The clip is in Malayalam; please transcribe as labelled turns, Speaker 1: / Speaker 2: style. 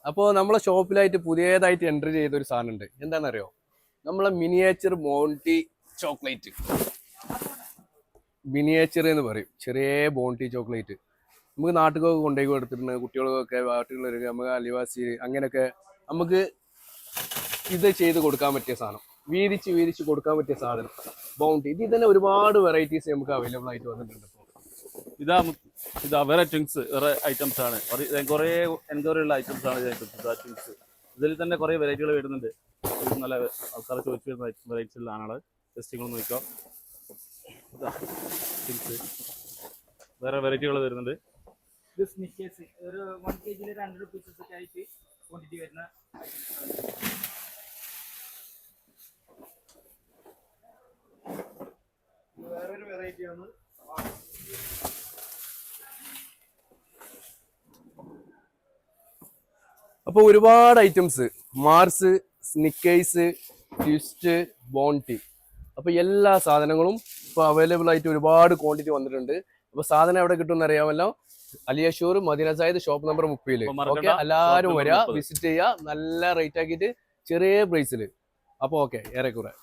Speaker 1: അപ്പോൾ നമ്മളെ ഷോപ്പിലായിട്ട് പുതിയതായിട്ട് എൻട്രി ചെയ്ത ഒരു സാധനം ഉണ്ട്. എന്താണെന്നറിയോ? നമ്മളെ മിനിയേച്ചർ ബോണ്ടി ചോക്ലേറ്റ്. മിനിയേച്ചർ എന്ന് പറയും, ചെറിയ ബോണ്ടി ചോക്ലേറ്റ്. നമുക്ക് നാട്ടുകൊക്കെ കൊണ്ടുപോയി കൊടുത്തിട്ടുണ്ട്, കുട്ടികൾക്കൊക്കെ നാട്ടുകളിൽ നമുക്ക് അലിവാസി അങ്ങനെയൊക്കെ നമുക്ക് ഇത് ചെയ്ത് കൊടുക്കാൻ പറ്റിയ സാധനം, വീതിച്ച് കൊടുക്കാൻ പറ്റിയ സാധനം ബൗണ്ടി. ഇതിൽ തന്നെ ഒരുപാട് വെറൈറ്റീസ് നമുക്ക് അവൈലബിൾ ആയിട്ട് വന്നിട്ടുണ്ട്.
Speaker 2: ഇതാ വേറെ ട്വിങ്സ്, വേറെ ഐറ്റംസ് ആണ്, കുറേ എൻക്വയറി ഉള്ള ഐറ്റംസ് ആണ് ട്വിങ്സ്. ഇതിൽ തന്നെ കുറേ വെറൈറ്റികൾ വരുന്നുണ്ട്. നല്ല ആൾക്കാരെ ചോദിച്ചു വരുന്ന വെറൈറ്റീസിലാണ്. ടെസ്റ്റുകൾ നോക്കിക്കോ. ഇതാ ട്വിങ്സ് വേറെ വെറൈറ്റികൾ വരുന്നുണ്ട്.
Speaker 3: ഇത് സ്നിക്കേഴ്സ് ഒരു 1 kg 200 പീസസ് ഒക്കെ ആയിട്ട് ക്വാണ്ടിറ്റി വരുന്ന വേറൊരു വെറൈറ്റിയാണ്.
Speaker 1: അപ്പോൾ ഒരുപാട് items, Mars, Snickers, twist, Bondi, അപ്പോൾ എല്ലാ സാധനങ്ങളും ഇപ്പോൾ അവൈലബിൾ ആയിട്ട് ഒരുപാട് ക്വാണ്ടിറ്റി വന്നിട്ടുണ്ട്. അപ്പോൾ സാധനം എവിടെ കിട്ടുമെന്ന് അറിയാമല്ലോ, അലിയഷൂർ Madina Zayed shop number 30. Okay, എല്ലാവരും വരിക, വിസിറ്റ് ചെയ്യുക. നല്ല റേറ്റ് ആക്കിയിട്ട് ചെറിയ പ്രൈസിൽ. അപ്പോൾ ഓക്കെ, ഏറെക്കുറെ